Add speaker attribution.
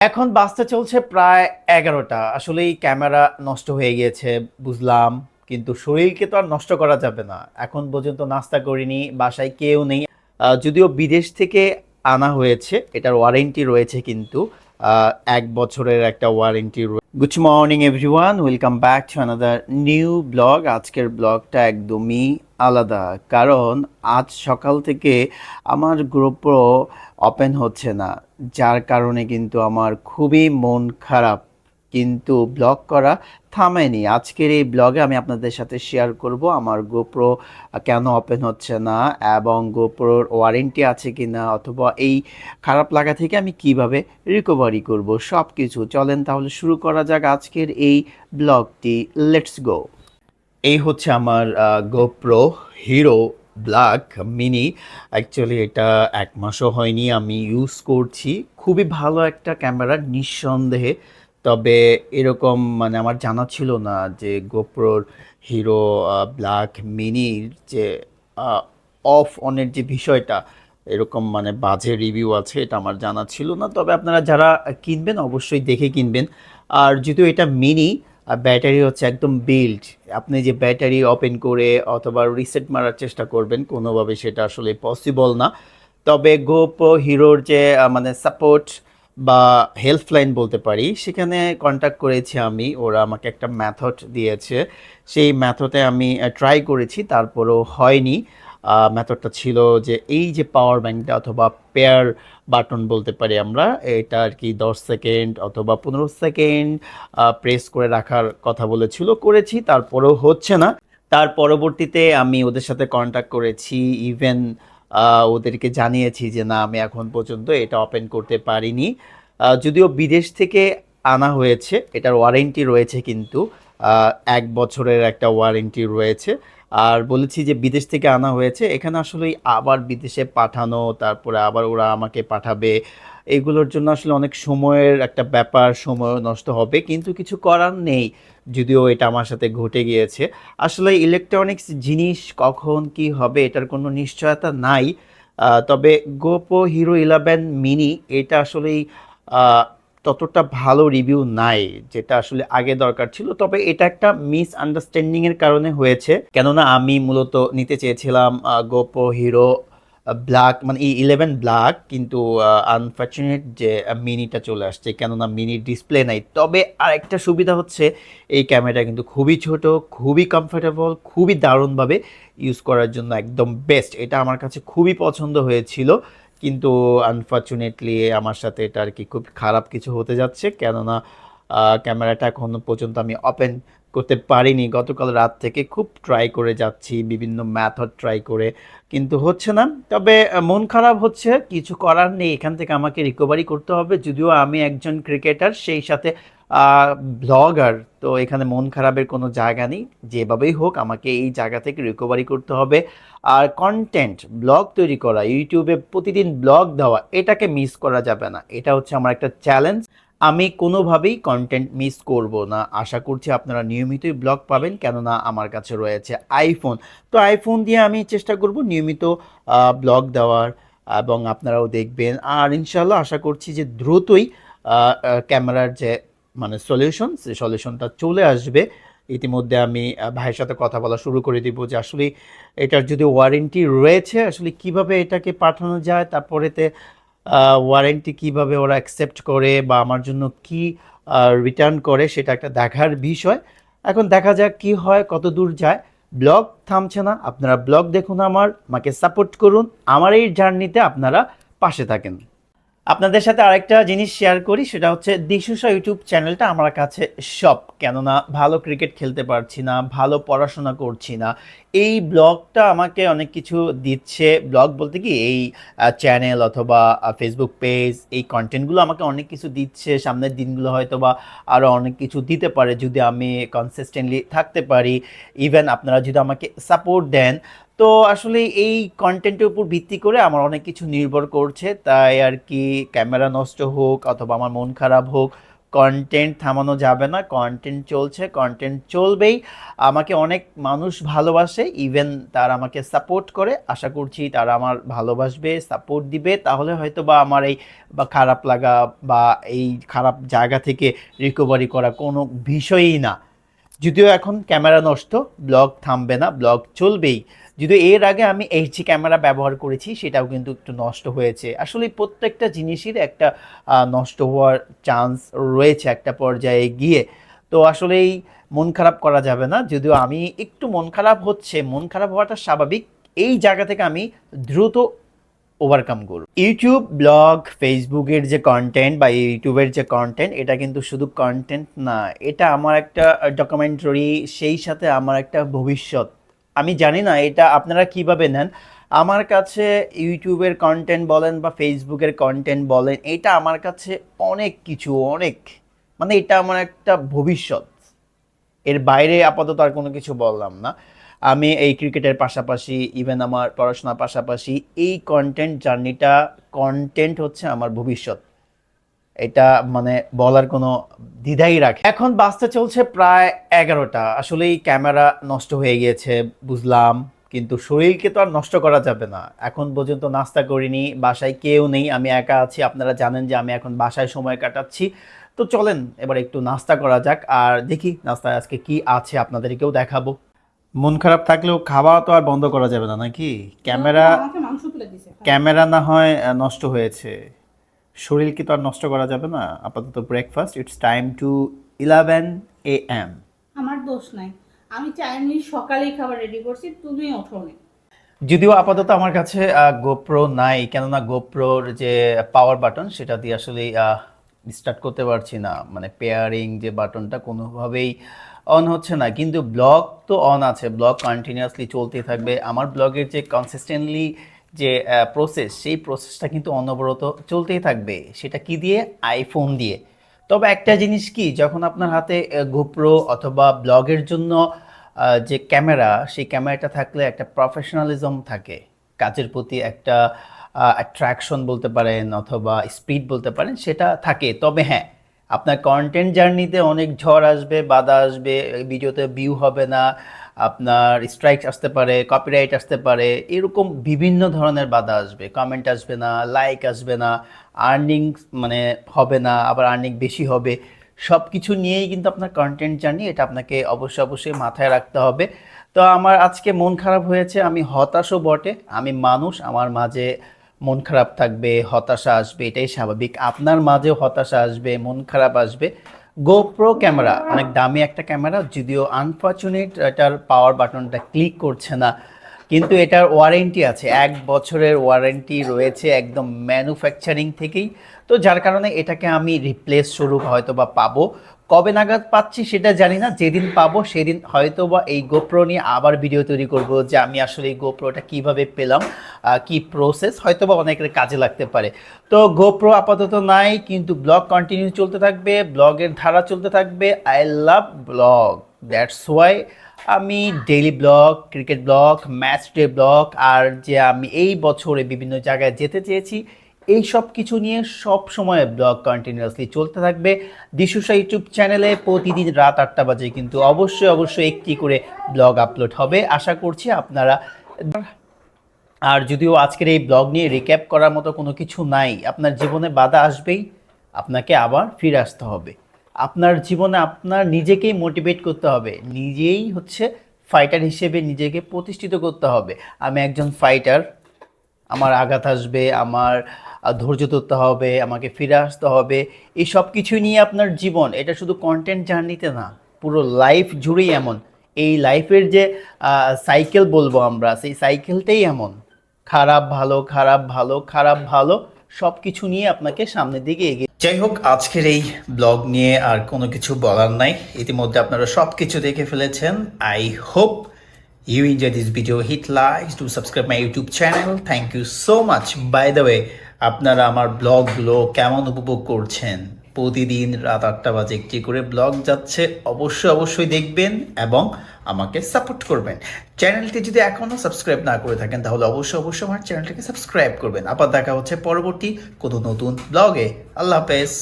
Speaker 1: এখন বাসটা চলছে প্রায় ১১টা। আসলেই ক্যামেরা নষ্ট হয়ে গিয়েছে বুঝলাম। কিন্তু শরীরকে তো আর নষ্ট করা যাবে না। এখন পর্যন্ত নাস্তা করিনি, বাসায় কেউ নেই। যদিও বিদেশ থেকে আনা হয়েছে, এটার ওয়ারেন্টি রয়েছে কিন্তু। ১ বছরের একটা warranty good morning everyone, welcome back to another new blog. আজকের ব্লগটা একদমই আলাদা, কারণ আজ সকাল থেকে আমার গ্রুপও ওপেন হচ্ছে না, যার কারণে কিন্তু আমার খুবই মন খারাপ। কিন্তু ব্লগ করা থামেনি। আজকের এই ব্লগে আমি আপনাদের সাথে শেয়ার করব আমার গোপ্রো কেন ওপেন হচ্ছে না, এবং গোপ্রোর ওয়ারেন্টি আছে কি না, অথবা এই খারাপ লাগা থেকে আমি কিভাবে রিকভারি করব, সব কিছু। চলেন তাহলে শুরু করা যাক আজকের এই ব্লগটি। Let's go. এই হচ্ছে আমার GoPro hero black mini. Actually এটা ১ মাসও হয়নি আমি ইউজ করছি। খুবই ভালো একটা ক্যামেরা নিঃসন্দেহে। তবে এরকম মানে আমার জানা ছিল না যে গোপ্রোর হিরো ব্ল্যাক মিনির যে অফ অনের যে বিষয়টা, এরকম মানে বাজে রিভিউ আছে, এটা আমার জানা ছিল না। তবে আপনারা যারা কিনবেন অবশ্যই দেখে কিনবেন। আর যেহেতু এটা মিনি, আর ব্যাটারি হচ্ছে একদম বিল্ড, আপনি যে ব্যাটারি ওপেন করে অথবা রিসেট মারার চেষ্টা করবেন, কোনোভাবে সেটা আসলে পসিবল না। তবে গোপ্রো হিরোর যে মানে সাপোর্ট বা হেল্পলাইন বলতে পারি, সেখানে কন্ট্যাক্ট করেছি আমি। ওরা আমাকে একটা মেথড দিয়েছে, সেই মেথডে আমি ট্রাই করেছি, তারপরেও হয়নি। মেথডটা ছিল যে এই যে পাওয়ার ব্যাঙ্কটা অথবা পেয়ার বাটন বলতে পারি আমরা, এটা আর কি ১০ সেকেন্ড অথবা ১৫ সেকেন্ড প্রেস করে রাখার কথা বলেছিল, করেছি, তারপরেও হচ্ছে না। তার পরবর্তীতে আমি ওদের সাথে কন্ট্যাক্ট করেছি, ইভেন ওদেরকে জানিয়েছি যে না, আমি এখন পর্যন্ত এটা ওপেন করতে পারিনি। যদিও বিদেশ থেকে আনা হয়েছে, এটার ওয়ারেন্টি রয়েছে কিন্তু। ১ বছরের একটা ওয়ারেন্টি রয়েছে। আর বলেছি যে বিদেশ থেকে আনা হয়েছে, এখানে আসলে আবার বিদেশে পাঠানো, তারপরে আবার ওরা আমাকে পাঠাবে, এগুলোর জন্য আসলে অনেক সময়ের একটা ব্যাপার, সময় নষ্ট হবে, কিন্তু কিছু করার নেই। যদিও এটা আমার সাথে ঘটে গিয়েছে। আসলে ইলেকট্রনিক্স জিনিস কখন কি হবে এটার কোনো নিশ্চয়তা নাই। তবে গোপো হিরো 11 মিনি এটা আসলেই ততটা ভালো রিভিউ নাই, যেটা আসলে আগে দরকার ছিল। তবে এটা একটা মিসআন্ডারস্ট্যান্ডিং এর কারণে হয়েছে, কেননা আমি মূলত নিতে চেয়েছিলাম গোপো হিরো ব্ল্যাক, মানে এই 11 ব্ল্যাক, কিন্তু আনফর্চুনেট যে মিনিটা চলে আসছে, কেননা মিনির ডিসপ্লে নাই। তবে আরেকটা সুবিধা হচ্ছে এই ক্যামেরাটা কিন্তু খুবই ছোট, খুবই কমফোর্টেবল, খুবই দারুণভাবে ইউজ করার জন্য একদম বেস্ট। এটা আমার কাছে খুবই পছন্দ হয়েছিল। কিন্তু আনফর্চুনেটলি আমার সাথে এটা আর কি খুব খারাপ কিছু হতে যাচ্ছে, কেননা ক্যামেরাটা এখনো পর্যন্ত আমি ওপেন করতে পারিনি। গতকাল রাত থেকে খুব ট্রাই করে যাচ্ছি, বিভিন্ন মেথড ট্রাই করে, কিন্তু হচ্ছে না। তবে মন খারাপ হচ্ছে, কিছু করার নেই, এখান থেকে আমাকে রিকভারি করতে হবে। যদিও আমি একজন ক্রিকেটার, সেই সাথে ব্লগার, তো এখানে মন খারাপের কোনো জায়গা নেই। যেভাবেই হোক আমাকে এই জায়গা থেকে রিকভারি করতে হবে। আর কন্টেন্ট ব্লগ তৈরি করা, ইউটিউবে প্রতিদিন ব্লগ দেওয়া, এটাকে মিস করা যাবে না। এটা হচ্ছে আমার একটা চ্যালেঞ্জ। আমি কোনোভাবেই কন্টেন্ট মিস করব না। আশা করছি আপনারা নিয়মিতই ব্লগ পাবেন, কেননা আমার কাছে রয়েছে আইফোন। তো আইফোন দিয়ে আমি চেষ্টা করব নিয়মিত ব্লগ দেওয়ার, এবং আপনারাও দেখবেন। আর ইনশাল্লাহ আশা করছি যে দ্রুতই ক্যামেরার যে মানে সলিউশন, সেই সলিউশনটা চলে আসবে। ইতিমধ্যে আমি ভাইয়ের সাথে কথা বলা শুরু করে দিব যে আসলে এটার যদি ওয়ারেন্টি রয়েছে, আসলে কিভাবে এটাকে পাঠানো যায়, তারপরেতে ওয়ারেন্টি কিভাবে ওরা অ্যাকসেপ্ট করে বা আমার জন্য কি রিটার্ন করে, সেটা একটা দেখার বিষয়। এখন দেখা যাক কি হয়, কত দূর যায়। ব্লগ থামছে না, আপনারা ব্লগ দেখুন, আমাকে সাপোর্ট করুন, আমার এই জার্নিতে আপনারা পাশে থাকেন। আপনাদের সাথে আরেকটা জিনিস শেয়ার করি, সেটা হচ্ছে দিশুসা ইউটিউব চ্যানেলটা আমার কাছে সব। কেননা ভালো ক্রিকেট খেলতে পারছি না, ভালো পড়াশোনা করছি না, এই ব্লগটা আমাকে অনেক কিছু দিচ্ছে। ব্লগ বলতে কি, এই চ্যানেল অথবা ফেসবুক পেজ, এই কন্টেন্টগুলো আমাকে অনেক কিছু দিচ্ছে। সামনের দিনগুলো হয়তো বা আরও অনেক কিছু দিতে পারে যদি আমি কনসিস্টেন্টলি থাকতে পারি। ইভেন আপনারা যদি আমাকে সাপোর্ট দেন, তো আসলে এই কন্টেন্টের উপর ভিত্তি করে আমার অনেক কিছু নির্ভর করছে। তাই আর কি, ক্যামেরা নষ্ট হোক অথবা আমার মন খারাপ হোক, কন্টেন্ট থামানো যাবে না, কন্টেন্ট চলছে, কন্টেন্ট চলবেই। আমাকে অনেক মানুষ ভালোবাসে, ইভেন তারা আমাকে সাপোর্ট করে। আশা করছি তারা আমার ভালোবাসবে, সাপোর্ট দিবে, তাহলে হয়তো বা আমার এই বা খারাপ লাগা বা এই খারাপ জায়গা থেকে রিকভারি করা কোনো বিষয়ই না। যদিও এখন ক্যামেরা নষ্ট, ব্লগ থামবে না, ব্লগ চলবেই। যদিও এর আগে আমি এইচডি ক্যামেরা ব্যবহার করেছি, সেটাও কিন্তু একটু নষ্ট হয়েছে। আসলে প্রত্যেকটা জিনিসের একটা নষ্ট হওয়ার চান্স রয়েছে একটা পর্যায়ে গিয়ে। তো আসলেই মন খারাপ করা যাবে না। যদিও আমি একটু মন খারাপ হচ্ছে, মন খারাপ হওয়াটা স্বাভাবিক। এই জায়গা থেকে আমি দ্রুত ওভারকাম করব। ইউটিউব, ব্লগ, ফেসবুকের যে কন্টেন্ট বা ইউটিউবের যে কন্টেন্ট, এটা কিন্তু শুধু কন্টেন্ট না, এটা আমার একটা ডকুমেন্টারি, সেই সাথে আমার একটা ভবিষ্যৎ। আমি জানি না এটা আপনারা কিভাবে নেন। আমার কাছে ইউটিউবের কন্টেন্ট বলেন বা ফেসবুকের কন্টেন্ট বলেন, এটা আমার কাছে অনেক কিছু, অনেক, মানে এটা আমার একটা ভবিষ্যৎ। এর বাইরে আপাতত আর কোনো কিছু বললাম না। আমি এই ক্রিকেটের পাশাপাশি, ইভেন আমার পড়াশোনার পাশাপাশি এই কন্টেন্ট জার্নিটা, কন্টেন্ট হচ্ছে আমার ভবিষ্যৎ। এটা মানে বলার কোনো দ্বিধাই রাখে। এখন বাসতে চলছে প্রায় 11টা। আসলে এই ক্যামেরা নষ্ট হয়ে গিয়েছে বুঝলাম, কিন্তু শরীরকে তো আর নষ্ট করা যাবে না। এখন পর্যন্ত নাস্তা করিনি, বাসায় কেউ নেই, আমি একা আছি। আপনারা জানেন যে আমি এখন বাসায় সময় কাটাচ্ছি। তো চলেন এবার একটু নাস্তা করা যাক, আর দেখি নাস্তায় আজকে কি আছে আপনাদেরকেও দেখাবো। মন খারাপ থাকলেও খাওয়া তো আর বন্ধ করা যাবে না নাকি? ক্যামেরা,
Speaker 2: আমাকে মাংস তুলে দিছে
Speaker 1: ক্যামেরা না হয় নষ্ট হয়েছে, শরীরকে তো আর নষ্ট করা যাবে না। আপাতত breakfast, it's time to 11 AM।
Speaker 2: আমার দোষ নাই, আমি চাইনিজ সকালেই খাবার রেডি করছি, তুমি ওঠোনি।
Speaker 1: যদিও আপাতত আমার কাছে গোপ্রো নাই, কেননা গোপ্রোর যে পাওয়ার বাটন সেটা দিয়ে আসলে স্টার্ট করতে পারছি না। মানে পেয়ারিং যে বাটনটা কোনোভাবেই অন হচ্ছে না। কিন্তু ব্লগ তো অন আছে, ব্লগ কন্টিনিউয়াসলি চলতেই থাকবে। আমার ব্লগের যে কনসিস্টেন্টলি যে প্রসেস, সেই প্রসেসটা কিন্তু অনবরত চলতেই থাকবে। সেটা কি দিয়ে? আইফোন দিয়ে। তবে একটা জিনিস কি, যখন আপনার হাতে গোপ্রো অথবা ব্লগের জন্য যে ক্যামেরা, সেই ক্যামেরাটা থাকলে একটা প্রফেশনালিজম থাকে, কাজের প্রতি একটা অ্যাট্রাকশন বলতে পারেন অথবা স্পিড বলতে পারেন, সেটা থাকে। তবে হ্যাঁ, আপনার কন্টেন্ট জার্নিতে অনেক ঝড় আসবে, বাধা আসবে, ভিডিওতে ভিউ হবে না, আপনার স্ট্রাইক আসতে পারে, কপিরাইট আসতে পারে, এরকম বিভিন্ন ধরনের বাধা আসবে। কমেন্ট আসবে না, লাইক আসবে না, আর্নিং মানে হবে না, আবার আর্নিং বেশি হবে। সব কিছু নিয়েই কিন্তু আপনার কন্টেন্ট জার্নি, এটা আপনাকে অবশ্যই অবশ্যই মাথায় রাখতে হবে। তো আমার আজকে মন খারাপ হয়েছে, আমি হতাশও বটে। আমি মানুষ, আমার মাঝে মন খারাপ থাকবে, হতাশা আসবে, এটাই স্বাভাবিক। আপনার মাঝেও হতাশা আসবে, মন খারাপ আসবে। গোপ্রো ক্যামেরা অনেক দামি একটা ক্যামেরা, যদিও আনফর্চুনেট এটার পাওয়ার বাটনটা ক্লিক করছে না, কিন্তু এটার ওয়ারেন্টি আছে, 1 বছরের ওয়ারেন্টি রয়েছে একদম ম্যানুফ্যাকচারিং থেকেই। তো যার কারণে এটাকে আমি রিপ্লেস স্বরূপ হয়তো বা পাবো। কবে নাগাদ পাচ্ছি সেটা জানি না, যেদিন পাবো সেদিন হয়তো বা এই গোপ্রো নিয়ে আবার ভিডিও তৈরি করব, যে আমি আসলে এই গোপ্রোটা কীভাবে পেলাম, কি প্রসেস, হয়তো বা অনেকের কাজে লাগতে পারে। তো গোপ্রো আপাতত নাই, কিন্তু ব্লগ কন্টিনিউ চলতে থাকবে, ব্লগের ধারা চলতে থাকবে। I love blog, that's why আমি daily blog, cricket blog, match day blog, আর যে আমি এই বছরে বিভিন্ন জায়গায় যেতে চেয়েছি, এই সব কিছু নিয়ে সব সময় ব্লগ কন্টিনিউয়াসলি চলতে থাকবে। দিশুসা ইউটিউব চ্যানেলে প্রতিদিন রাত 8টা বাজে কিন্তু অবশ্যই অবশ্যই একটি করে ব্লগ আপলোড হবে, আশা করছি আপনারা। আর যদিও আজকের এই ব্লগ নিয়ে রিক্যাপ করার মতো কোনো কিছু নাই, আপনার জীবনে বাধা আসবেই, আপনাকে আবার ফিরে আসতে হবে। আপনার জীবনে আপনার নিজেকেই মোটিভেট করতে হবে, নিজেই হচ্ছে ফাইটার হিসেবে নিজেকে প্রতিষ্ঠিত করতে হবে। আমি একজন ফাইটার, আমার আঘাত আসবে, আমার ধৈর্য ধরতে হবে, আমাকে ফিরে আসতে হবে। এই সব কিছু নিয়ে আপনার জীবন, এটা শুধু কন্টেন্ট জার্নিতে না, পুরো লাইফ জুড়েই এমন। এই লাইফের যে সাইকেল বলবো আমরা, সেই সাইকেলটাই এমন, খারাপ ভালো, খারাপ ভালো, খারাপ ভালো, সব কিছু নিয়ে আপনাকে সামনের দিকে এগিয়ে। যাই হোক, আজকের এই ব্লগ নিয়ে আর কোনো কিছু বলার নাই, ইতিমধ্যে আপনারা সব কিছু দেখে ফেলেছেন। I hope you enjoy this video. Hit like to subscribe my YouTube channel. Thank you so much. By the way, আপনারা আমার ব্লগগুলো কেমন উপভোগ করছেন? প্রতিদিন রাত 8টা বাজে একটি করে ব্লগ যাচ্ছে, অবশ্যই অবশ্যই দেখবেন এবং আমাকে সাপোর্ট করবেন। চ্যানেলটি যদি এখনও সাবস্ক্রাইব না করে থাকেন, তাহলে অবশ্যই অবশ্যই আমার চ্যানেলটিকে সাবস্ক্রাইব করবেন। আবার দেখা হচ্ছে পরবর্তী কোনো নতুন ব্লগে। আল্লাহ হাফেজ।